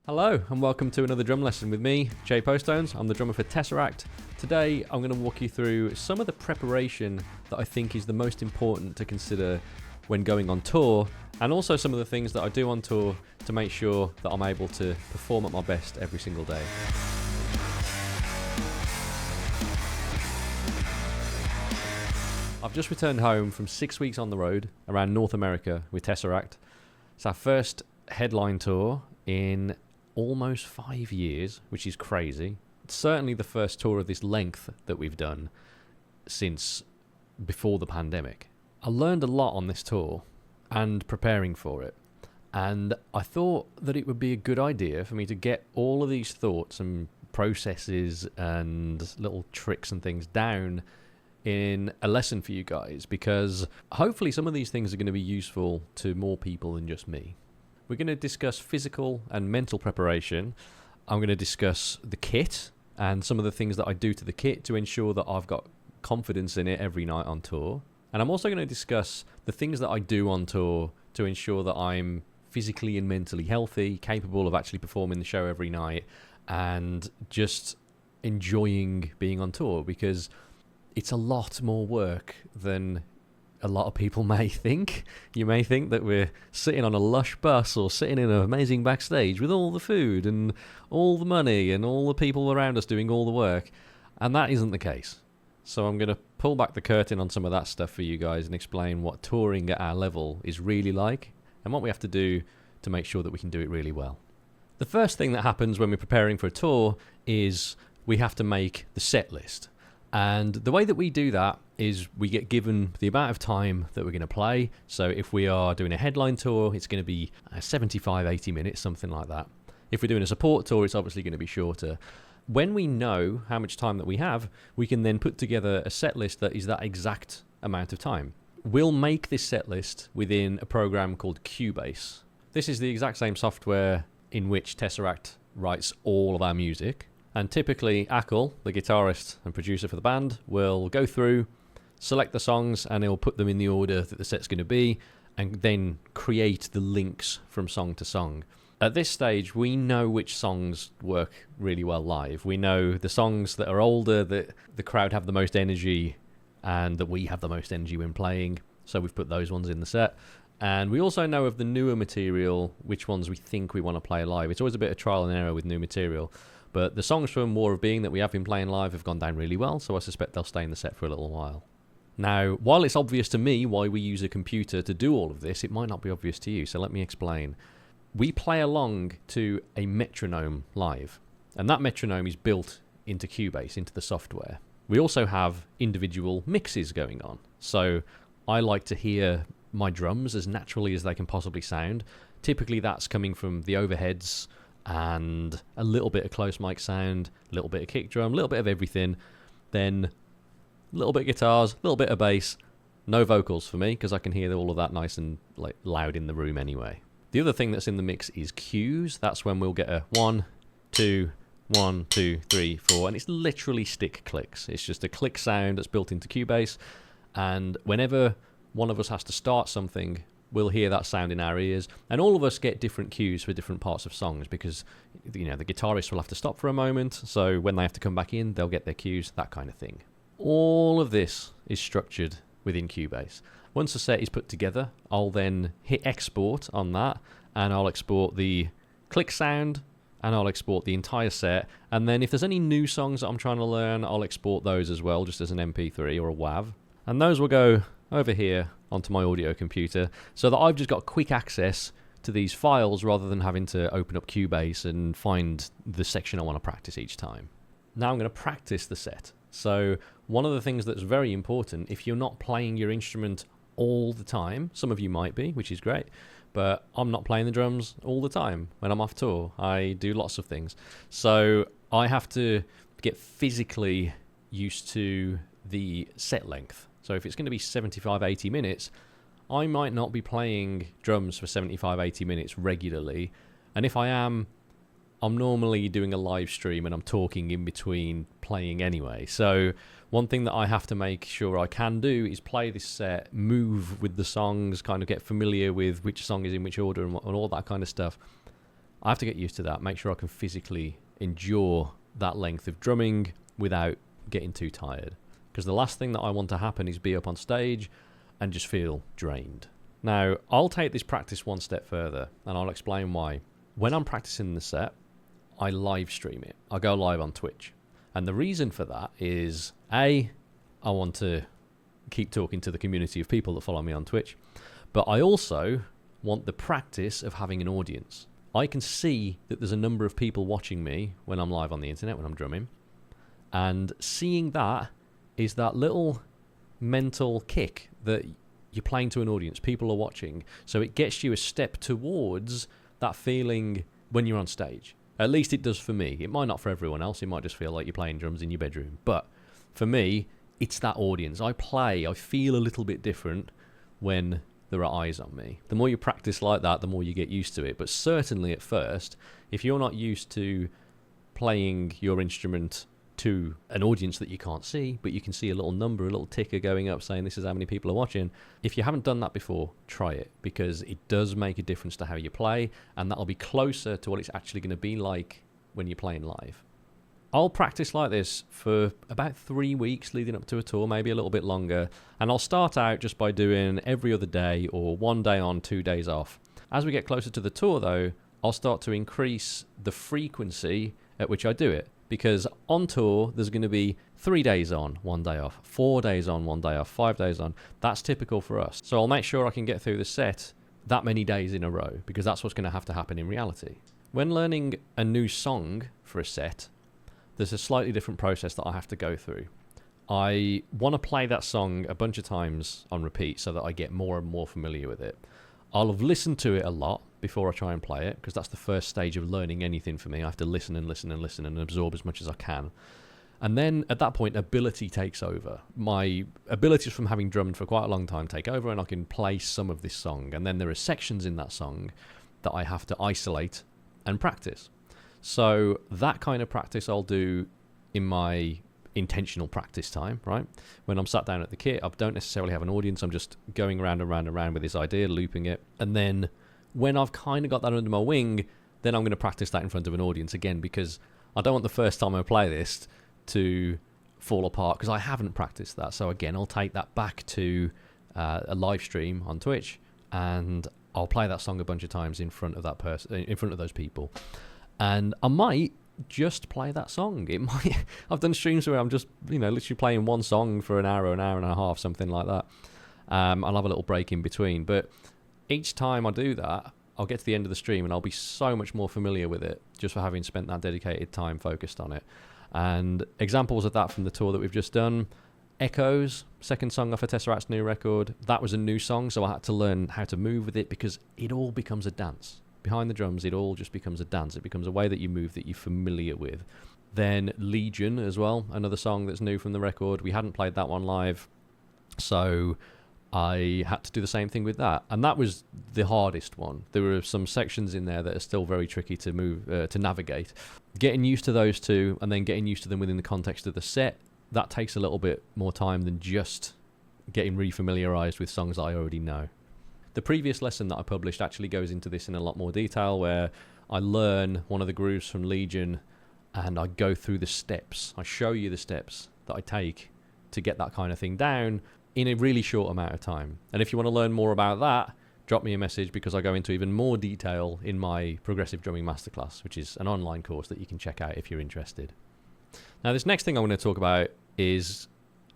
Hello and welcome to another drum lesson with me, Jay Poststones. I'm the drummer for Tesseract. Today I'm going to walk you through some of the preparation that I think is the most important to consider when going on tour, and also some of the things that I do on tour to make sure that I'm able to perform at my best every single day. I've just returned home from 6 weeks on the road around North America with Tesseract. It's our first headline tour in almost 5 years, which is crazy. It's certainly the first tour of this length that we've done since before the pandemic. I learned a lot on this tour and preparing for it, and I thought that it would be a good idea for me to get all of these thoughts and processes and little tricks and things down in a lesson for you guys, because hopefully some of these things are going to be useful to more people than just me. We're going to discuss physical and mental preparation. I'm going to discuss the kit and some of the things that I do to the kit to ensure that I've got confidence in it every night on tour. And I'm also going to discuss the things that I do on tour to ensure that I'm physically and mentally healthy, capable of actually performing the show every night, and just enjoying being on tour, because it's a lot more work than a lot of people may think. You may think that we're sitting on a lush bus or sitting in an amazing backstage with all the food and all the money and all the people around us doing all the work, and that isn't the case. So I'm going to pull back the curtain on some of that stuff for you guys and explain what touring at our level is really like and what we have to do to make sure that we can do it really well. The first thing that happens when we're preparing for a tour is we have to make the set list. And the way that we do that is we get given the amount of time that we're going to play. So if we are doing a headline tour, it's going to be 75, 80 minutes, something like that. If we're doing a support tour, it's obviously going to be shorter. When we know how much time that we have, we can then put together a set list that is that exact amount of time. We'll make this set list within a program called Cubase. This is the exact same software in which Tesseract writes all of our music. And typically, Ackle, the guitarist and producer for the band, will go through, select the songs, and he'll put them in the order that the set's going to be, and then create the links from song to song. At this stage, we know which songs work really well live. We know the songs that are older, that the crowd have the most energy, and that we have the most energy when playing, so we've put those ones in the set. And we also know of the newer material, which ones we think we want to play live. It's always a bit of trial and error with new material. But the songs from War of Being that we have been playing live have gone down really well, so I suspect they'll stay in the set for a little while. Now, while it's obvious to me why we use a computer to do all of this, it might not be obvious to you, so let me explain. We play along to a metronome live, and that metronome is built into Cubase, into the software. We also have individual mixes going on, so I like to hear my drums as naturally as they can possibly sound. Typically that's coming from the overheads, and a little bit of close mic sound, a little bit of kick drum, a little bit of everything, then a little bit of guitars, a little bit of bass, no vocals for me because I can hear all of that nice and loud in the room anyway. The other thing that's in the mix is cues. That's when we'll get a 1, 2, 1, 2, 3, 4, and it's literally stick clicks. It's just a click sound that's built into Cubase, and whenever one of us has to start something, we'll hear that sound in our ears, and all of us get different cues for different parts of songs, because the guitarist will have to stop for a moment, so when they have to come back in, they'll get their cues, that kind of thing. All of this is structured within Cubase. Once a set is put together, I'll then hit export on that, and I'll export the click sound, and I'll export the entire set, and then if there's any new songs that I'm trying to learn, I'll export those as well, just as an MP3 or a WAV, and those will go over here onto my audio computer, so that I've just got quick access to these files rather than having to open up Cubase and find the section I want to practice each time. Now I'm going to practice the set. So one of the things that's very important, if you're not playing your instrument all the time, some of you might be, which is great, but I'm not playing the drums all the time when I'm off tour. I do lots of things. So I have to get physically used to the set length. So if it's going to be 75, 80 minutes, I might not be playing drums for 75, 80 minutes regularly. And if I am, I'm normally doing a live stream and I'm talking in between playing anyway. So one thing that I have to make sure I can do is play this set, move with the songs, kind of get familiar with which song is in which order and all that kind of stuff. I have to get used to that, make sure I can physically endure that length of drumming without getting too tired. Because the last thing that I want to happen is be up on stage and just feel drained. Now, I'll take this practice one step further, and I'll explain why. When I'm practicing the set, I live stream it. I go live on Twitch. And the reason for that is, A, I want to keep talking to the community of people that follow me on Twitch, but I also want the practice of having an audience. I can see that there's a number of people watching me when I'm live on the internet, when I'm drumming, and seeing that is that little mental kick that you're playing to an audience, people are watching, so it gets you a step towards that feeling when you're on stage. At least it does for me. It might not for everyone else, it might just feel like you're playing drums in your bedroom, but for me, it's that audience. I feel a little bit different when there are eyes on me. The more you practice like that, the more you get used to it. But certainly at first, if you're not used to playing your instrument to an audience that you can't see, but you can see a little number, a little ticker going up saying this is how many people are watching. If you haven't done that before, try it, because it does make a difference to how you play, and that'll be closer to what it's actually going to be like when you're playing live. I'll practice like this for about 3 weeks leading up to a tour, maybe a little bit longer, and I'll start out just by doing every other day or 1 day on, 2 days off. As we get closer to the tour though, I'll start to increase the frequency at which I do it, because on tour there's going to be 3 days on, 1 day off, 4 days on, 1 day off, 5 days on. That's typical for us. So I'll make sure I can get through the set that many days in a row, because that's what's going to have to happen in reality. When learning a new song for a set, there's a slightly different process that I have to go through. I want to play that song a bunch of times on repeat so that I get more and more familiar with it. I'll have listened to it a lot before I try and play it, because that's the first stage of learning anything for me. I have to listen and listen and listen and absorb as much as I can. And then at that point, ability takes over. My abilities from having drummed for quite a long time take over, and I can play some of this song. And then there are sections in that song that I have to isolate and practice. So that kind of practice I'll do in my intentional practice time, right? When I'm sat down at the kit, I don't necessarily have an audience. I'm just going around and around and around with this idea, looping it. And then when I've kind of got that under my wing, then I'm going to practice that in front of an audience again, because I don't want the first time I play this to fall apart, because I haven't practiced that. So again, I'll take that back to a live stream on Twitch, and I'll play that song a bunch of times in front of that person, in front of those people. And I might just play that song. It might. I've done streams where I'm just, literally playing one song for an hour and a half, something like that. I'll have a little break in between. But each time I do that, I'll get to the end of the stream and I'll be so much more familiar with it just for having spent that dedicated time focused on it. And examples of that from the tour that we've just done: Echoes, second song off of Tesseract's new record. That was a new song, so I had to learn how to move with it, because it all becomes a dance. Behind the drums, it all just becomes a dance. It becomes a way that you move that you're familiar with. Then Legion as well, another song that's new from the record. We hadn't played that one live, so I had to do the same thing with that. And that was the hardest one. There were some sections in there that are still very tricky to move, to navigate. Getting used to those two, and then getting used to them within the context of the set, that takes a little bit more time than just getting refamiliarized with songs that I already know. The previous lesson that I published actually goes into this in a lot more detail, where I learn one of the grooves from Legion and I go through the steps. I show you the steps that I take to get that kind of thing down in a really short amount of time. And if you want to learn more about that, drop me a message, because I go into even more detail in my Progressive Drumming Masterclass, which is an online course that you can check out if you're interested. Now, this next thing I'm going to talk about is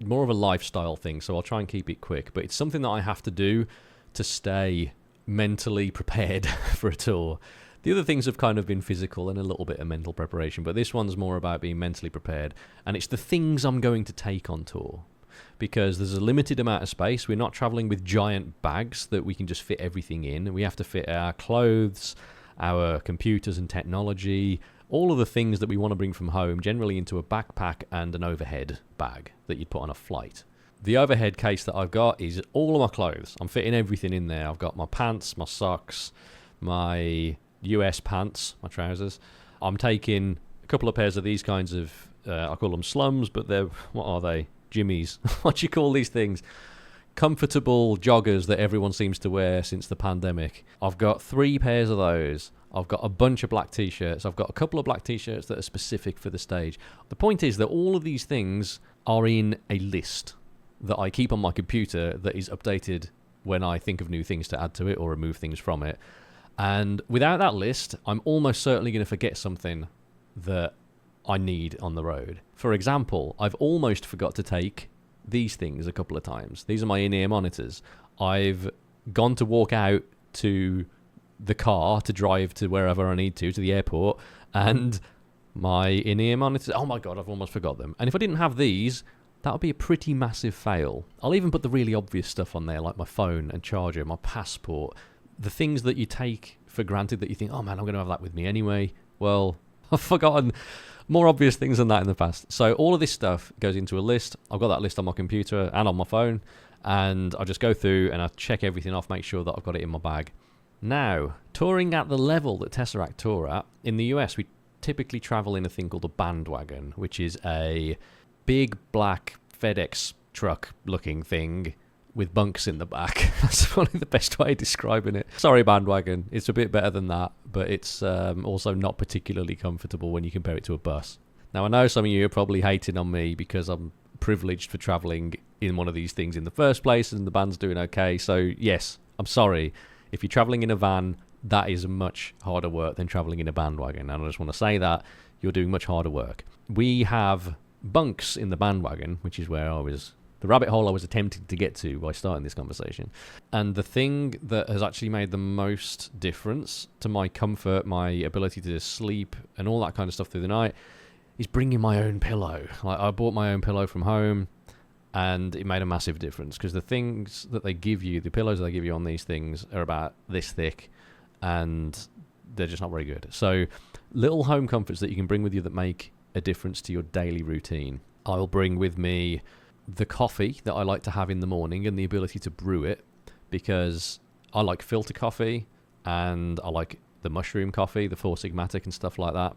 more of a lifestyle thing, so I'll try and keep it quick, but it's something that I have to do to stay mentally prepared for a tour. The other things have kind of been physical and a little bit of mental preparation, but this one's more about being mentally prepared, and it's the things I'm going to take on tour. Because there's a limited amount of space. We're not traveling with giant bags that we can just fit everything in. We have to fit our clothes, our computers and technology, all of the things that we want to bring from home, generally into a backpack and an overhead bag that you'd put on a flight. The overhead case that I've got is all of my clothes. I'm fitting everything in there. I've got my pants, my socks, my US pants, my trousers. I'm taking a couple of pairs of these kinds of, I call them slums, but they're, what are they? Jimmies. What do you call these things? Comfortable joggers that everyone seems to wear since the pandemic. I've got 3 pairs of those. I've got a bunch of black t-shirts. I've got a couple of black t-shirts that are specific for the stage. The point is that all of these things are in a list that I keep on my computer that is updated when I think of new things to add to it or remove things from it. And without that list, I'm almost certainly going to forget something that I need on the road. For example, I've almost forgot to take these things a couple of times. These are my in-ear monitors. I've gone to walk out to the car to drive to wherever I need to the airport, and my in-ear monitors, oh my god, I've almost forgot them. And if I didn't have these, that would be a pretty massive fail. I'll even put the really obvious stuff on there, like my phone and charger, my passport, the things that you take for granted that you think, oh man, I'm going to have that with me anyway. Well, I've forgotten more obvious things than that in the past. So all of this stuff goes into a list. I've got that list on my computer and on my phone, and I just go through and I check everything off, make sure that I've got it in my bag. Now, touring at the level that Tesseract tour at, in the US, we typically travel in a thing called a bandwagon, which is a big black FedEx truck looking thing with bunks in the back. That's probably the best way of describing it. Sorry, bandwagon. It's a bit better than that, but it's also not particularly comfortable when you compare it to a bus. Now, I know some of you are probably hating on me because I'm privileged for traveling in one of these things in the first place and the band's doing okay. So, yes, I'm sorry. If you're traveling in a van, that is much harder work than traveling in a bandwagon. And I just want to say that you're doing much harder work. We have bunks in the bandwagon, which is where the rabbit hole I was attempting to get to by starting this conversation. And the thing that has actually made the most difference to my comfort, my ability to sleep and all that kind of stuff through the night is bringing my own pillow. Like, I bought my own pillow from home, and it made a massive difference because the things that they give you, the pillows that they give you on these things are about this thick, and they're just not very good. So little home comforts that you can bring with you that make a difference to your daily routine. I'll bring with me the coffee that I like to have in the morning and the ability to brew it, because I like filter coffee and I like the mushroom coffee, the Four Sigmatic and stuff like that.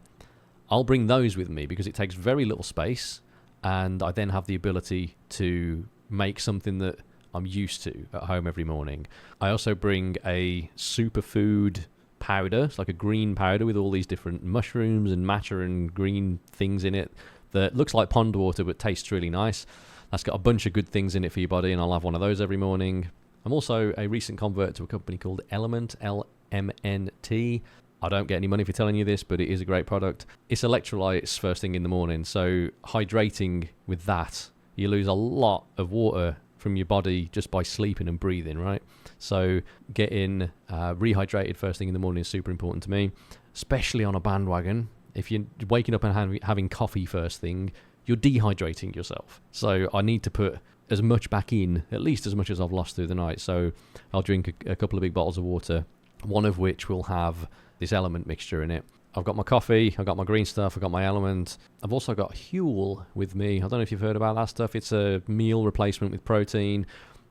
I'll bring those with me because it takes very little space, and I then have the ability to make something that I'm used to at home every morning. I also bring a superfood powder. It's like a green powder with all these different mushrooms and matcha and green things in it that looks like pond water but tastes really nice. That's got a bunch of good things in it for your body, and I'll have one of those every morning. I'm also a recent convert to a company called Element, LMNT. I don't get any money for telling you this, but it is a great product. It's electrolytes first thing in the morning, so hydrating with that, you lose a lot of water from your body just by sleeping and breathing, right? So getting rehydrated first thing in the morning is super important to me, especially on a bandwagon. If you're waking up and having coffee first thing, you're dehydrating yourself. So I need to put as much back in, at least as much as I've lost through the night. So I'll drink a couple of big bottles of water, one of which will have this Element mixture in it. I've got my coffee, I've got my green stuff, I've got my Element. I've also got Huel with me. I don't know if you've heard about that stuff. It's a meal replacement with protein.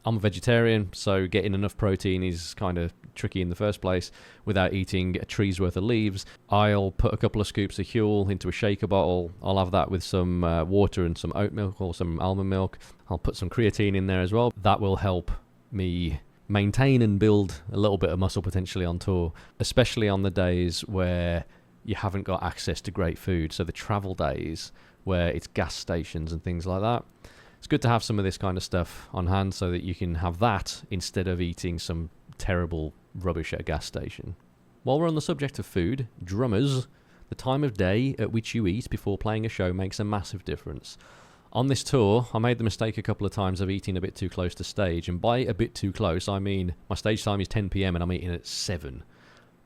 I'm a vegetarian, so getting enough protein is kind of tricky in the first place without eating a tree's worth of leaves. I'll put a couple of scoops of Huel into a shaker bottle. I'll have that with some water and some oat milk or some almond milk. I'll put some creatine in there as well. That will help me maintain and build a little bit of muscle potentially on tour, especially on the days where you haven't got access to great food. So the travel days where it's gas stations and things like that. It's good to have some of this kind of stuff on hand so that you can have that instead of eating some terrible rubbish at a gas station. While we're on the subject of food, drummers, the time of day at which you eat before playing a show makes a massive difference. On this tour, I made the mistake a couple of times of eating a bit too close to stage, and by a bit too close, I mean my stage time is 10 p.m. and I'm eating at 7.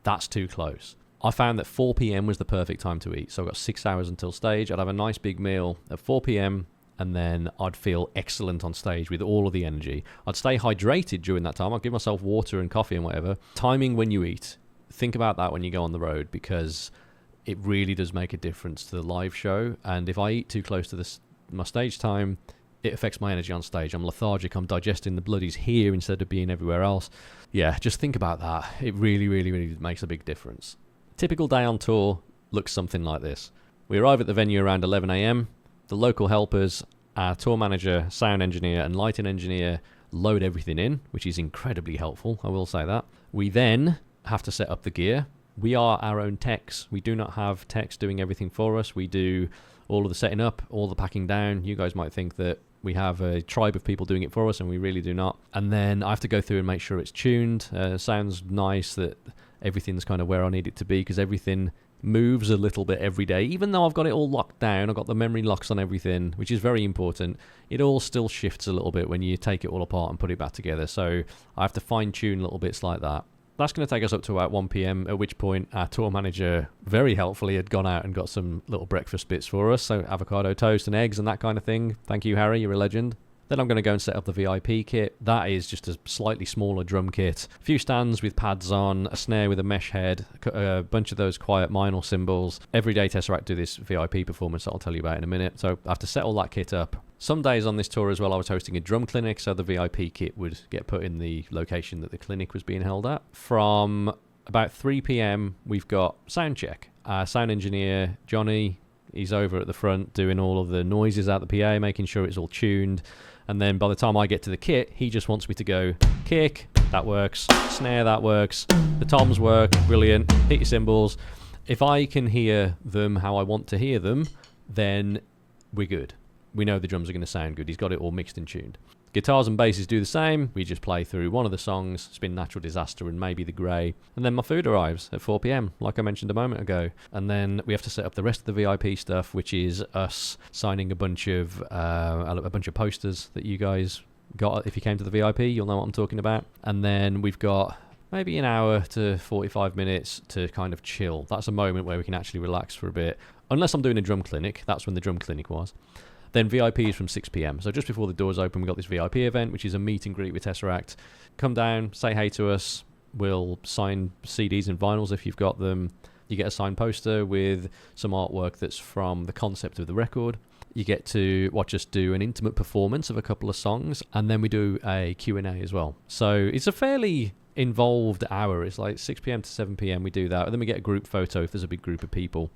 That's too close. I found that 4 p.m. was the perfect time to eat, so I've got 6 hours until stage. I'd have a nice big meal at 4 p.m, and then I'd feel excellent on stage with all of the energy. I'd stay hydrated during that time. I'd give myself water and coffee and whatever. Timing when you eat. Think about that when you go on the road, because it really does make a difference to the live show. And if I eat too close to my stage time, it affects my energy on stage. I'm lethargic. I'm digesting the bloodies here instead of being everywhere else. Yeah, just think about that. It really, really, really makes a big difference. Typical day on tour looks something like this. We arrive at the venue around 11 a.m. The local helpers, our tour manager, sound engineer and lighting engineer load everything in, which is incredibly helpful, I will say that. We then have to set up the gear. We are our own techs. We do not have techs doing everything for us. We do all of the setting up, all the packing down. You guys might think that we have a tribe of people doing it for us, and we really do not. And then I have to go through and make sure it's tuned. Sounds nice that everything's kind of where I need it to be, because everything moves a little bit every day. Even though I've got it all locked down, I've got the memory locks on everything, which is very important, it all still shifts a little bit when you take it all apart and put it back together. So I have to fine tune little bits like that. That's going to take us up to about 1 p.m, at which point our tour manager very helpfully had gone out and got some little breakfast bits for us, so avocado toast and eggs and that kind of thing. Thank you, Harry, you're a legend. Then I'm going to go and set up the VIP kit. That is just a slightly smaller drum kit. A few stands with pads on, a snare with a mesh head, a bunch of those quiet minor cymbals. Everyday Tesseract do this VIP performance that I'll tell you about in a minute. So I have to set all that kit up. Some days on this tour as well, I was hosting a drum clinic, so the VIP kit would get put in the location that the clinic was being held at. From about 3 p.m, we've got sound check. Our sound engineer, Johnny, he's over at the front doing all of the noises out the PA, making sure it's all tuned. And then by the time I get to the kit, he just wants me to go kick, that works, snare, that works, the toms work, brilliant, hit your cymbals. If I can hear them how I want to hear them, then we're good. We know the drums are going to sound good. He's got it all mixed and tuned. Guitars and basses do the same. We just play through one of the songs, Spin Natural Disaster and maybe The Grey. And then my food arrives at 4 p.m, like I mentioned a moment ago. And then we have to set up the rest of the VIP stuff, which is us signing a bunch of posters that you guys got. If you came to the VIP, you'll know what I'm talking about. And then we've got maybe an hour to 45 minutes to kind of chill. That's a moment where we can actually relax for a bit. Unless I'm doing a drum clinic. That's when the drum clinic was. Then VIP is from 6 p.m. So just before the doors open, we've got this VIP event, which is a meet and greet with Tesseract. Come down, say hey to us. We'll sign CDs and vinyls if you've got them. You get a signed poster with some artwork that's from the concept of the record. You get to watch us do an intimate performance of a couple of songs, and then we do a Q&A as well. So it's a fairly involved hour. It's like 6 p.m. to 7 p.m. we do that. And then we get a group photo if there's a big group of people.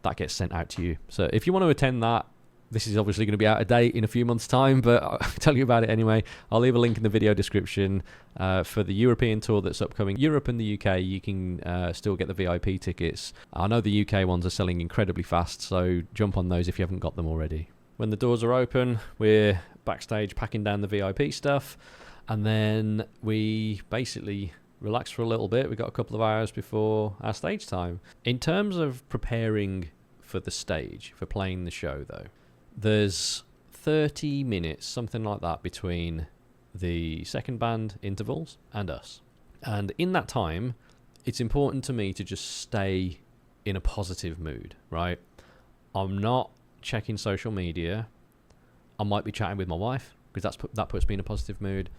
That gets sent out to you. So if you want to attend that, this is obviously going to be out of date in a few months' time, but I'll tell you about it anyway. I'll leave a link in the video description for the European tour that's upcoming. Europe and the UK, you can still get the VIP tickets. I know the UK ones are selling incredibly fast, so jump on those if you haven't got them already. When the doors are open, we're backstage packing down the VIP stuff, and then we basically relax for a little bit. We've got a couple of hours before our stage time. In terms of preparing for the stage, for playing the show though, there's 30 minutes, something like that, between the second band intervals and us. And in that time, it's important to me to just stay in a positive mood, right? I'm not checking social media. I might be chatting with my wife, because that puts me in a positive mood.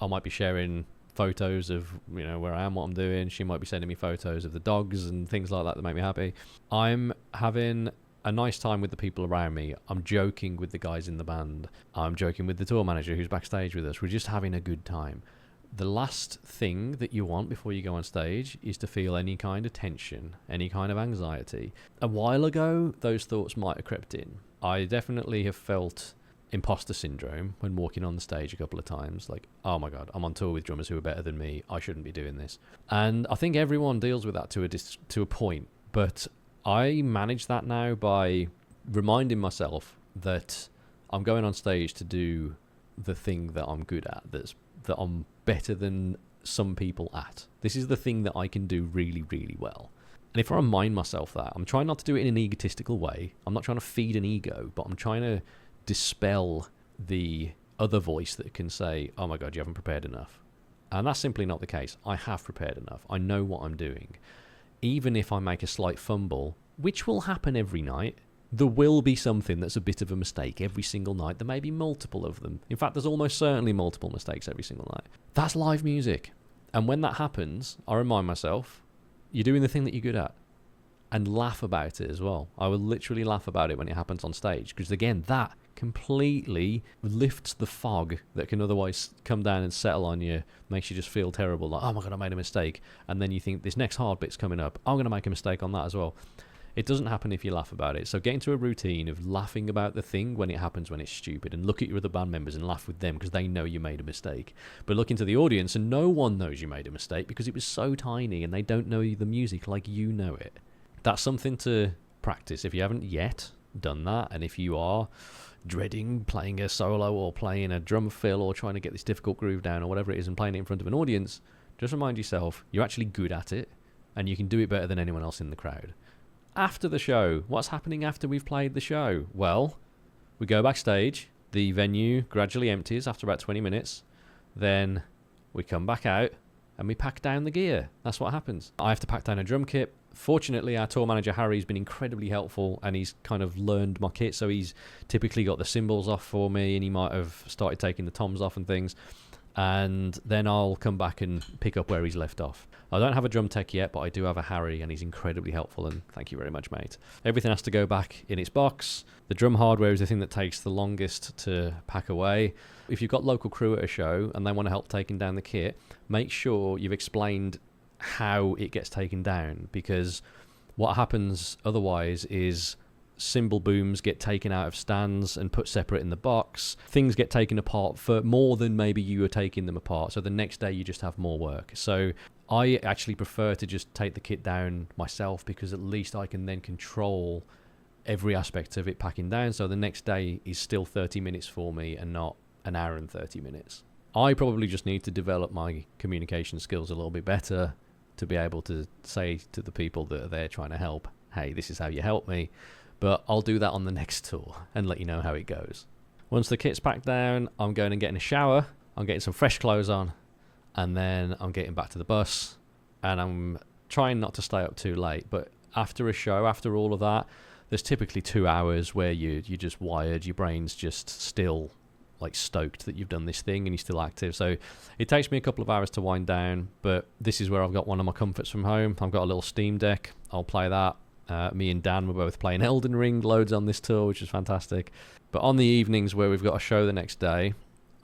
I might be sharing photos of, you know, where I am, what I'm doing. She might be sending me photos of the dogs and things like that make me happy. I'm having a nice time with the people around me. I'm joking with the guys in the band. I'm joking with the tour manager who's backstage with us. We're just having a good time. The last thing that you want before you go on stage is to feel any kind of tension, any kind of anxiety. A while ago, those thoughts might have crept in. I definitely have felt imposter syndrome when walking on the stage a couple of times. Like, oh my God, I'm on tour with drummers who are better than me. I shouldn't be doing this. And I think everyone deals with that to a point. But I manage that now by reminding myself that I'm going on stage to do the thing that I'm good at, that I'm better than some people at. This is the thing that I can do really, really well. And if I remind myself that, I'm trying not to do it in an egotistical way. I'm not trying to feed an ego, but I'm trying to dispel the other voice that can say, oh my God, you haven't prepared enough. And that's simply not the case. I have prepared enough. I know what I'm doing. Even if I make a slight fumble, which will happen every night, there will be something that's a bit of a mistake every single night. There may be multiple of them. In fact, there's almost certainly multiple mistakes every single night. That's live music. And when that happens, I remind myself, you're doing the thing that you're good at. And laugh about it as well. I will literally laugh about it when it happens on stage. Because again, that completely lifts the fog that can otherwise come down and settle on you, makes you just feel terrible, like, oh my God, I made a mistake. And then you think, this next hard bit's coming up, I'm going to make a mistake on that as well. It doesn't happen if you laugh about it. So get into a routine of laughing about the thing when it happens, when it's stupid, and look at your other band members and laugh with them because they know you made a mistake. But look into the audience and no one knows you made a mistake because it was so tiny and they don't know the music like you know it. That's something to practice if you haven't yet done that, and if you are dreading playing a solo or playing a drum fill or trying to get this difficult groove down or whatever it is and playing it in front of an audience, just remind yourself you're actually good at it and you can do it better than anyone else in the crowd. After the show, what's happening after we've played the show? Well, we go backstage, the venue gradually empties after about 20 minutes, then we come back out and we pack down the gear. That's what happens. I have to pack down a drum kit. Fortunately, our tour manager Harry's been incredibly helpful and he's kind of learned my kit, so he's typically got the cymbals off for me and he might have started taking the toms off and things, and then I'll come back and pick up where he's left off. I don't have a drum tech yet, but I do have a Harry and he's incredibly helpful, and thank you very much, mate. Everything has to go back in its box. The drum hardware is the thing that takes the longest to pack away. If you've got local crew at a show and they want to help taking down the kit, make sure you've explained how it gets taken down, because what happens otherwise is cymbal booms get taken out of stands and put separate in the box. Things get taken apart for more than maybe you were taking them apart, so the next day you just have more work. So I actually prefer to just take the kit down myself, because at least I can then control every aspect of it packing down, so the next day is still 30 minutes for me and not an hour and 30 minutes. I probably just need to develop my communication skills a little bit better to be able to say to the people that are there trying to help, hey, this is how you help me. But I'll do that on the next tour and let you know how it goes. Once the kit's packed down, I'm going and getting a shower, I'm getting some fresh clothes on, and then I'm getting back to the bus, and I'm trying not to stay up too late. But after a show, after all of that, there's typically 2 hours where you're just wired, your brain's just still like stoked that you've done this thing and you're still active. So it takes me a couple of hours to wind down, but this is where I've got one of my comforts from home. I've got a little Steam Deck. I'll play that. Me and Dan were both playing Elden Ring loads on this tour, which is fantastic. But on the evenings where we've got a show the next day,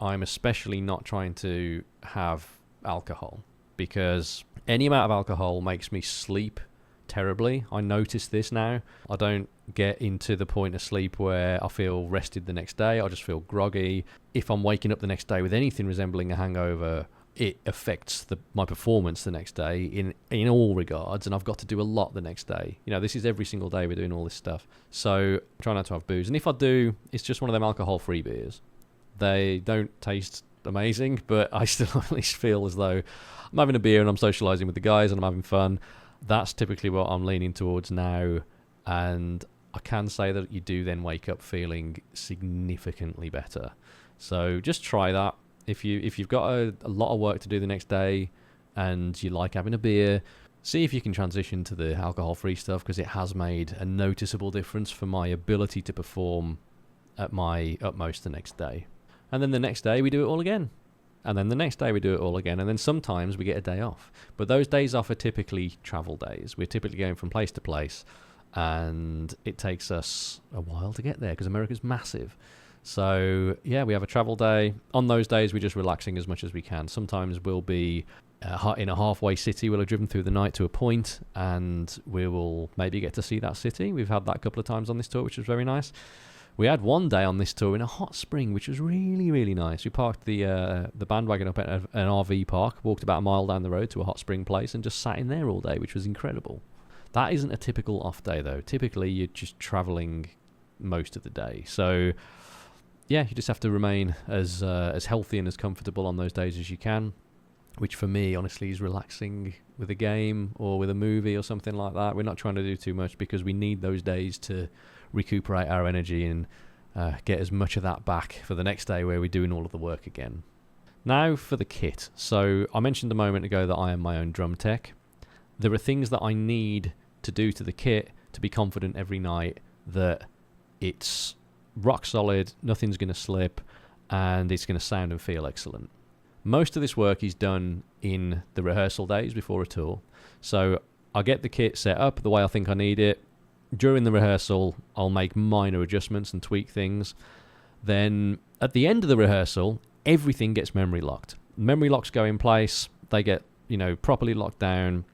I'm especially not trying to have alcohol, because any amount of alcohol makes me sleep terribly. I notice this now. I don't get into the point of sleep where I feel rested the next day. I just feel groggy. If I'm waking up the next day with anything resembling a hangover, it affects my performance the next day in all regards, and I've got to do a lot the next day. You know, this is every single day we're doing all this stuff. So try not to have booze. And if I do, it's just one of them alcohol-free beers. They don't taste amazing, but I still at least feel as though I'm having a beer and I'm socialising with the guys and I'm having fun. That's typically what I'm leaning towards now, and I can say that you do then wake up feeling significantly better. So just try that. If you've got a lot of work to do the next day and you like having a beer, see if you can transition to the alcohol-free stuff, because it has made a noticeable difference for my ability to perform at my utmost the next day. And then the next day we do it all again. And then the next day we do it all again. And then sometimes we get a day off. But those days off are typically travel days. We're typically going from place to place, and it takes us a while to get there because America's massive. So yeah, we have a travel day. On those days we're just relaxing as much as we can. Sometimes we'll be in a halfway city. We'll have driven through the night to a point, and we will maybe get to see that city. We've had that a couple of times on this tour, which was very nice. We had one day on this tour in a hot spring, which was really, really nice. We parked the bandwagon up at an RV park, walked about a mile down the road to a hot spring place, and just sat in there all day, which was incredible. That isn't a typical off day, though. Typically, you're just travelling most of the day. So yeah, you just have to remain as healthy and as comfortable on those days as you can, which for me, honestly, is relaxing with a game or with a movie or something like that. We're not trying to do too much because we need those days to recuperate our energy and get as much of that back for the next day where we're doing all of the work again. Now for the kit. So I mentioned a moment ago that I am my own drum tech. There are things that I need to do to the kit to be confident every night that it's rock solid, nothing's going to slip, and it's going to sound and feel excellent. Most of this work is done in the rehearsal days before a tour. So I get the kit set up the way I think I need it. During the rehearsal, I'll make minor adjustments and tweak things. Then at the end of the rehearsal, everything gets memory locked. Memory locks go in place. They get, properly locked down.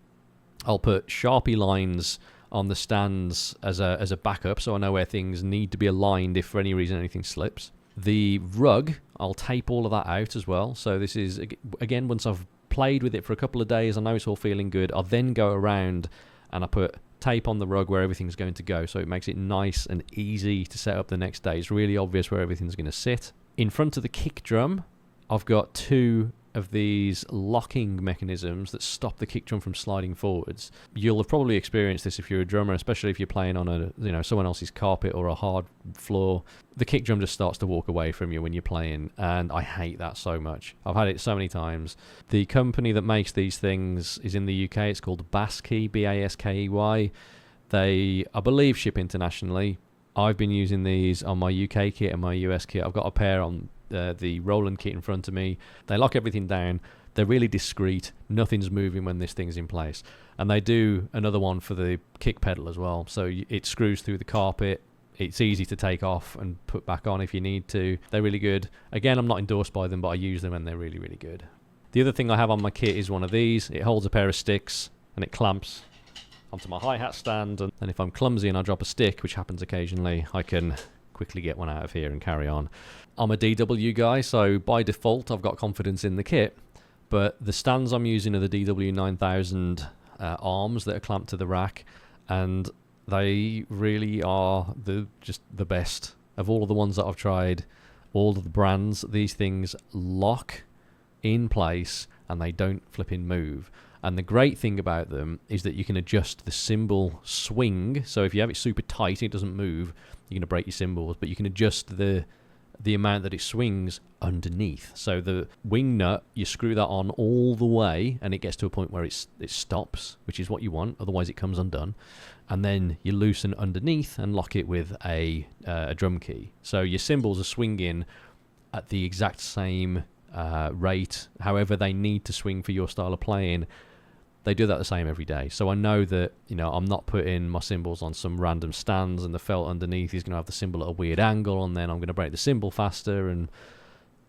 I'll put Sharpie lines on the stands as a backup, so I know where things need to be aligned if for any reason anything slips. The rug, I'll tape all of that out as well. So this is, again, once I've played with it for a couple of days, I know it's all feeling good. I'll then go around and I put tape on the rug where everything's going to go, so it makes it nice and easy to set up the next day. It's really obvious where everything's going to sit. In front of the kick drum, I've got 2 of these locking mechanisms that stop the kick drum from sliding forwards. You'll have probably experienced this if you're a drummer, especially if you're playing on someone else's carpet or a hard floor. The kick drum just starts to walk away from you when you're playing, and I hate that so much. I've had it so many times. The company that makes these things is in the UK. It's called Baskey, Baskey. They, I believe, ship internationally. I've been using these on my UK kit and my US kit. I've got a pair on the Roland kit in front of me. They lock everything down. They're really discreet. Nothing's moving when this thing's in place. And they do another one for the kick pedal as well. So it screws through the carpet. It's easy to take off and put back on if you need to. They're really good. Again, I'm not endorsed by them, but I use them and they're really, really good. The other thing I have on my kit is one of these. It holds a pair of sticks and it clamps onto my hi-hat stand. And if I'm clumsy and I drop a stick, which happens occasionally, I can quickly get one out of here and carry on. I'm a DW guy, so by default I've got confidence in the kit, but the stands I'm using are the DW 9000 arms that are clamped to the rack, and they really are just the best of all of the ones that I've tried. All of the brands, these things lock in place and they don't flipping move. And the great thing about them is that you can adjust the cymbal swing. So if you have it super tight and it doesn't move, you're going to break your cymbals, but you can adjust the amount that it swings underneath. So the wing nut, you screw that on all the way and it gets to a point where it stops, which is what you want, otherwise it comes undone. And then you loosen underneath and lock it with a drum key. So your cymbals are swinging at the exact same rate, however they need to swing for your style of playing. They do that the same every day. So I know that, I'm not putting my cymbals on some random stands and the felt underneath is going to have the cymbal at a weird angle and then I'm going to break the cymbal faster, and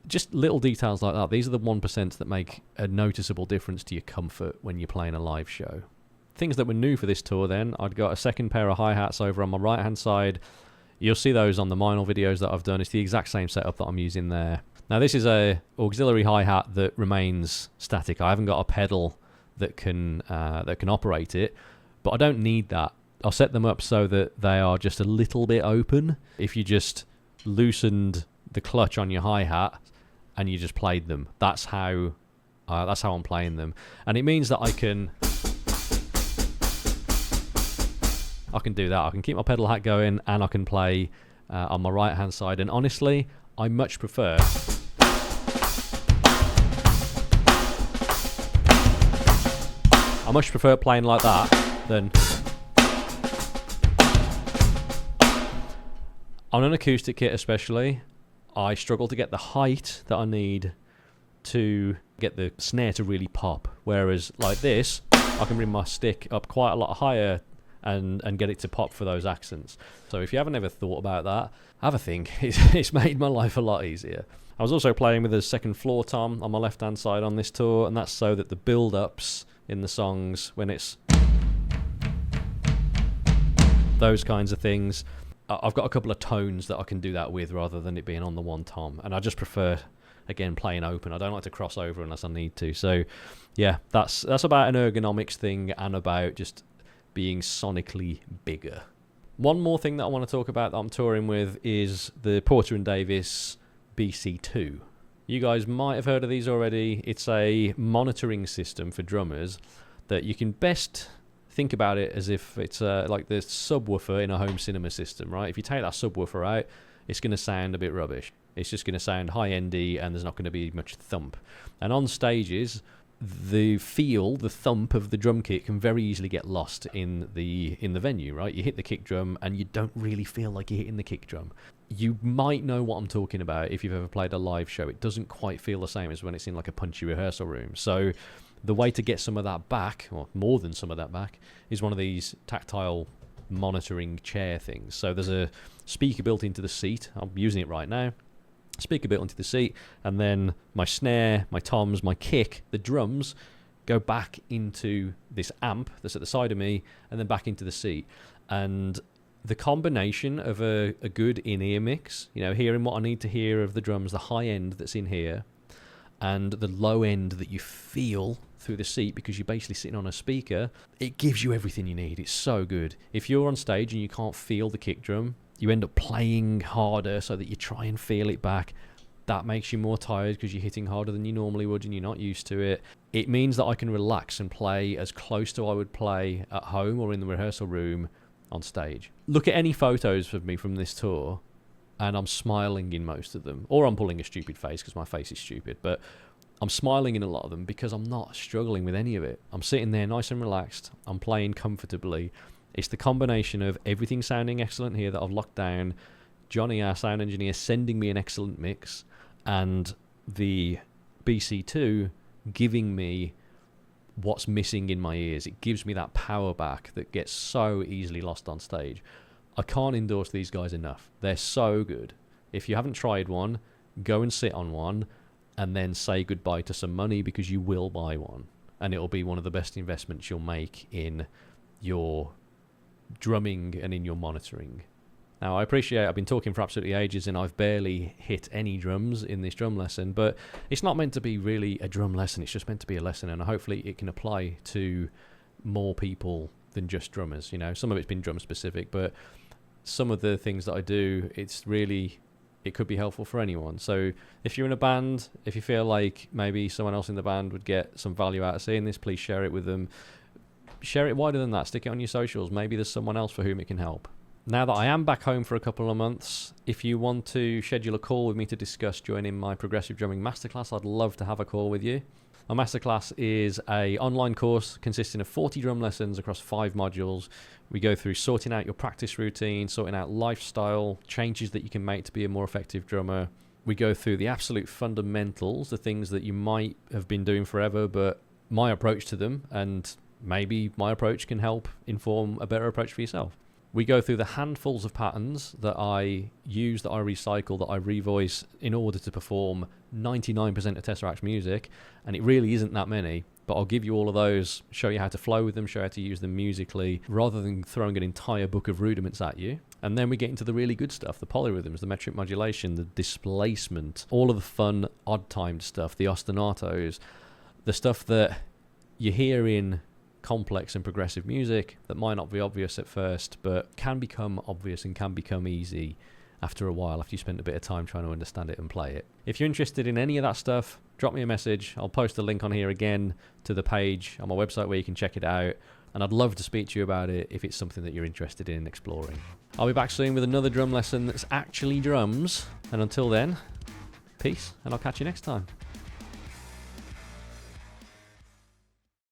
just little details like that. These are the 1% that make a noticeable difference to your comfort when you're playing a live show. Things that were new for this tour then, I'd got a second pair of hi-hats over on my right hand side. You'll see those on the minor videos that I've done. It's the exact same setup that I'm using there. Now this is a auxiliary hi-hat that remains static. I haven't got a pedal that can operate it, but I don't need that. I'll set them up so that they are just a little bit open. If you just loosened the clutch on your hi-hat and you just played them, that's how I'm playing them, and it means that I can do that. I can keep my pedal hat going and I can play on my right hand side, and honestly I much prefer playing like that than on an acoustic kit. Especially, I struggle to get the height that I need to get the snare to really pop, whereas like this I can bring my stick up quite a lot higher and get it to pop for those accents. So if you haven't ever thought about that, have a think. It's made my life a lot easier. I was also playing with a second floor tom on my left hand side on this tour, and that's so that the build-ups in the songs, when it's those kinds of things, I've got a couple of tones that I can do that with rather than it being on the one tom, and I just prefer, again, playing open. I don't like to cross over unless I need to. So yeah, that's about an ergonomics thing and about just being sonically bigger. One more thing that I want to talk about that I'm touring with is the Porter & Davis BC2. You guys might have heard of these already. It's a monitoring system for drummers that you can best think about it as if it's like the subwoofer in a home cinema system, right? If you take that subwoofer out, it's going to sound a bit rubbish. It's just going to sound high-endy and there's not going to be much thump. And on stages, the thump of the drum kit can very easily get lost in the venue, right? You hit the kick drum and you don't really feel like you're hitting the kick drum. You might know what I'm talking about if you've ever played a live show. It doesn't quite feel the same as when it's in like a punchy rehearsal room. So the way to get some of that back, or more than some of that back, is one of these tactile monitoring chair things. So there's a speaker built into the seat. I'm using it right now. Speaker built into the seat, and then my snare, my toms, my kick, the drums go back into this amp that's at the side of me, and then back into the seat. And the combination of a good in-ear mix, you know, hearing what I need to hear of the drums, the high end that's in here, and the low end that you feel through the seat because you're basically sitting on a speaker, it gives you everything you need. It's so good. If you're on stage and you can't feel the kick drum, you end up playing harder so that you try and feel it back. That makes you more tired because you're hitting harder than you normally would and you're not used to it. It means that I can relax and play as close to I would play at home or in the rehearsal room on stage. Look at any photos of me from this tour and I'm smiling in most of them. Or I'm pulling a stupid face because my face is stupid. But I'm smiling in a lot of them because I'm not struggling with any of it. I'm sitting there nice and relaxed. I'm playing comfortably. It's the combination of everything sounding excellent here that I've locked down, Johnny, our sound engineer, sending me an excellent mix, and the BC2 giving me what's missing in my ears. It gives me that power back that gets so easily lost on stage. I can't endorse these guys enough. They're so good. If you haven't tried one, go and sit on one and then say goodbye to some money because you will buy one. And it'll be one of the best investments you'll make in your drumming and in your monitoring. Now, I appreciate I've been talking for absolutely ages and I've barely hit any drums in this drum lesson, but it's not meant to be really a drum lesson. It's just meant to be a lesson, and hopefully it can apply to more people than just drummers. You know, some of it's been drum specific, but some of the things that I do, it could be helpful for anyone. So if you're in a band, if you feel like maybe someone else in the band would get some value out of seeing this, please share it with them. Share it wider than that. Stick it on your socials. Maybe there's someone else for whom it can help. Now that I am back home for a couple of months, if you want to schedule a call with me to discuss joining my progressive drumming masterclass, I'd love to have a call with you. My masterclass is an online course consisting of 40 drum lessons across 5 modules. We go through sorting out your practice routine, sorting out lifestyle changes that you can make to be a more effective drummer. We go through the absolute fundamentals, the things that you might have been doing forever, but my approach to them, and maybe my approach can help inform a better approach for yourself. We go through the handfuls of patterns that I use, that I recycle, that I revoice in order to perform 99% of Tesseract's music, and it really isn't that many, but I'll give you all of those, show you how to flow with them, show you how to use them musically, rather than throwing an entire book of rudiments at you. And then we get into the really good stuff, the polyrhythms, the metric modulation, the displacement, all of the fun, odd-timed stuff, the ostinatos, the stuff that you hear in complex and progressive music that might not be obvious at first, but can become obvious and can become easy after a while, after you spend a bit of time trying to understand it and play it. If you're interested in any of that stuff, drop me a message. I'll post a link on here again to the page on my website where you can check it out, and I'd love to speak to you about it if it's something that you're interested in exploring. I'll be back soon with another drum lesson that's actually drums, and until then, peace, and I'll catch you next time.